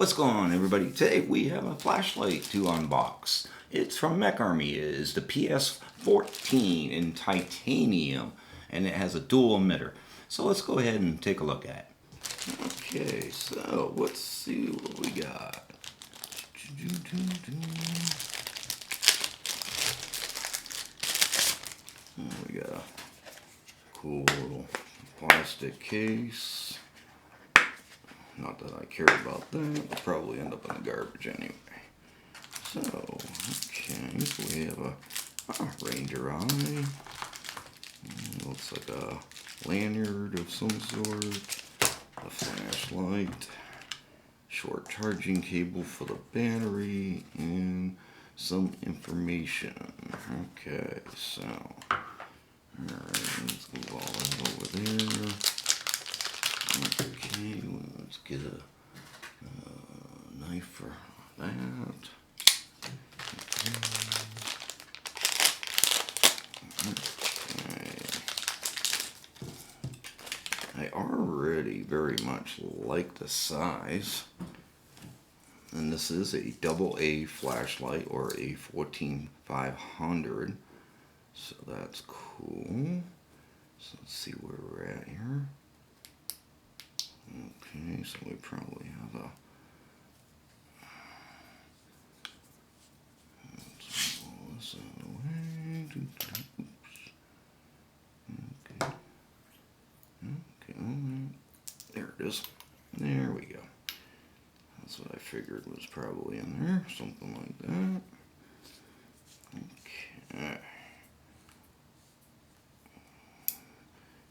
What's going on, everybody? Today we have a flashlight to unbox. It's from MecArmy. It is the PS14 in titanium, and it has a dual emitter. So let's go ahead and take a look at it. Okay, so let's see what we got. We got a cool little plastic case. Not that I care about that. It'll probably end up in the garbage anyway. So, okay, so we have a Ranger eye. Looks like a lanyard of some sort. A flashlight. Short charging cable for the battery. And some information. Okay, so. Alright, let's move all that over there. Okay, let's get a knife for that. Okay. I already very much like the size. And this is a AA flashlight, or a 14500. So that's cool. So let's see where we're at here. Okay, so we probably have a. Let's pull this out of the way. Oops. Okay. Okay. There it is. There we go. That's what I figured was probably in there. Something like that. Okay.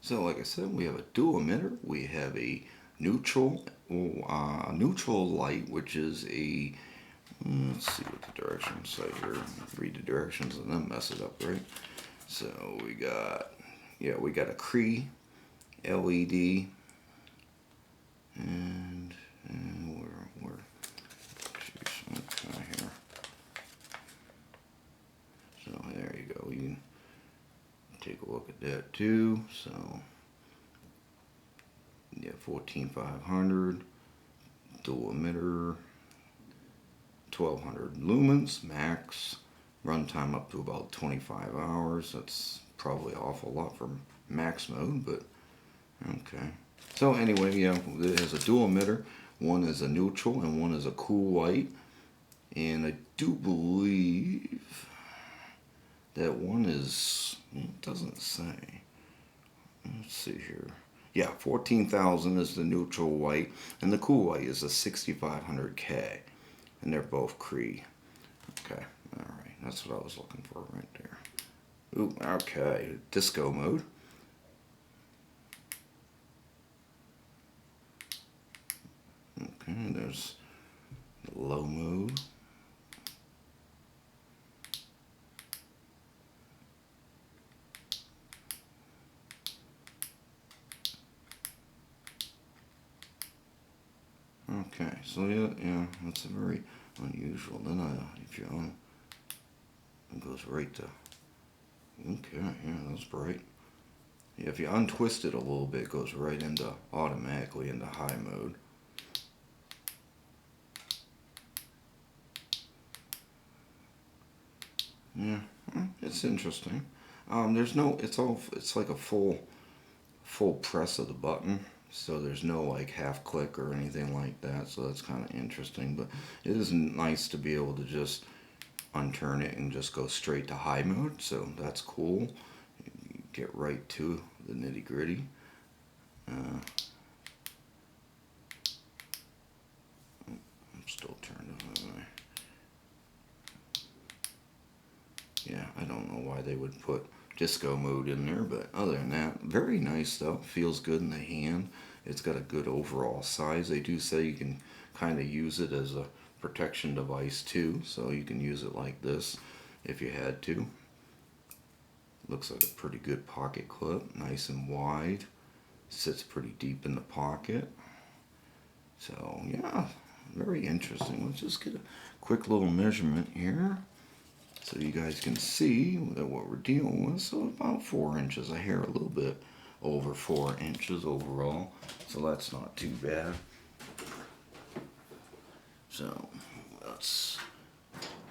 So, like I said, we have a dual emitter. We have a neutral light, which is a, let's see what the directions say here. Read the directions and then mess it up, right? So we got, we got a CREE LED, and geez, okay, here. So there you go. You can take a look at that too. So. Yeah, 14500, dual emitter, 1200 lumens max, runtime up to about 25 hours. That's probably an awful lot for max mode, but okay. So anyway, yeah, it has a dual emitter. One is a neutral and one is a cool white. And I do believe that one is, it doesn't say. Let's see here. Yeah, 14,000 is the neutral white, and the cool white is a 6500K, and they're both CREE. Okay, all right, that's what I was looking for right there. Ooh, okay, disco mode. Okay, there's the low mode. Okay, so yeah, that's a very unusual. Then if you're on, it goes right to, okay, yeah, that's bright. Yeah, if you untwist it a little bit, it goes right into, automatically into high mode. Yeah, it's interesting. There's no, it's like a full press of the button. So there's no like half click or anything like that, so that's kind of interesting. But it is nice to be able to just unturn it and just go straight to high mode, so that's cool. You get right to the nitty gritty. I'm still turned on. Yeah, I don't know why they would put disco mode in there, but other than that, very nice though. Feels good in the hand. It's got a good overall size. They do say you can kind of use it as a protection device too, so you can use it like this if you had to. Looks like a pretty good pocket clip, nice and wide. Sits pretty deep in the pocket. So yeah, very interesting. Let's just get a quick little measurement here, so you guys can see what we're dealing with. So about 4 inches, a hair a little bit over 4 inches overall, so that's not too bad. So let's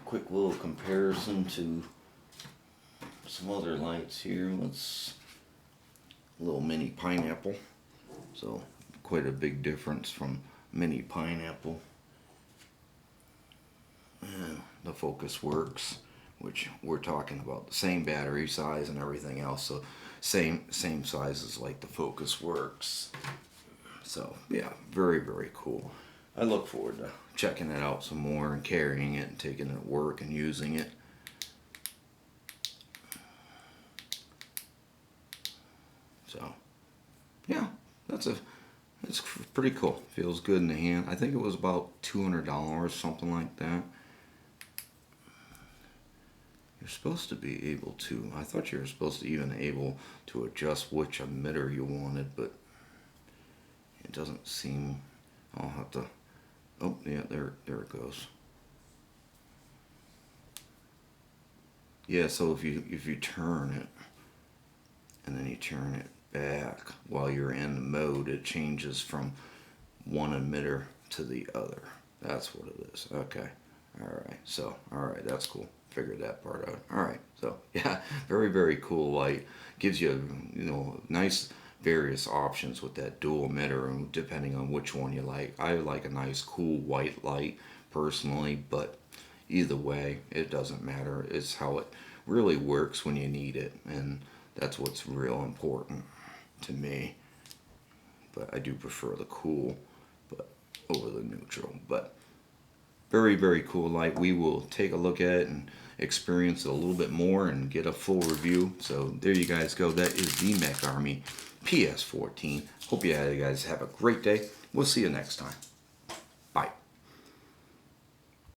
quick little comparison to some other lights here. Let's little mini pineapple. So quite a big difference from mini pineapple. And the Focus Works, which we're talking about the same battery size and everything else. So same sizes like the Focus Works. So yeah, very, very cool. I look forward to checking it out some more and carrying it and taking it to work and using it. So yeah, it's pretty cool. Feels good in the hand. I think it was about $200, something like that. You're supposed to be able to, I thought you were supposed to even able to adjust which emitter you wanted, but it doesn't seem. I'll have to, oh yeah, there it goes. Yeah, so if you turn it and then you turn it back while you're in the mode, it changes from one emitter to the other. That's what it is. Okay. Alright, so, alright, that's cool. Figured that part out. Alright, so, yeah, very, very cool light. Gives you, nice various options with that dual emitter, and depending on which one you like. I like a nice, cool white light, personally, but either way, it doesn't matter. It's how it really works when you need it, and that's what's real important to me. But I do prefer the cool over the neutral. But very, very cool light. We will take a look at it and experience it a little bit more and get a full review. So there you guys go. That is the MecArmy PS14. Hope you guys have a great day. We'll see you next time.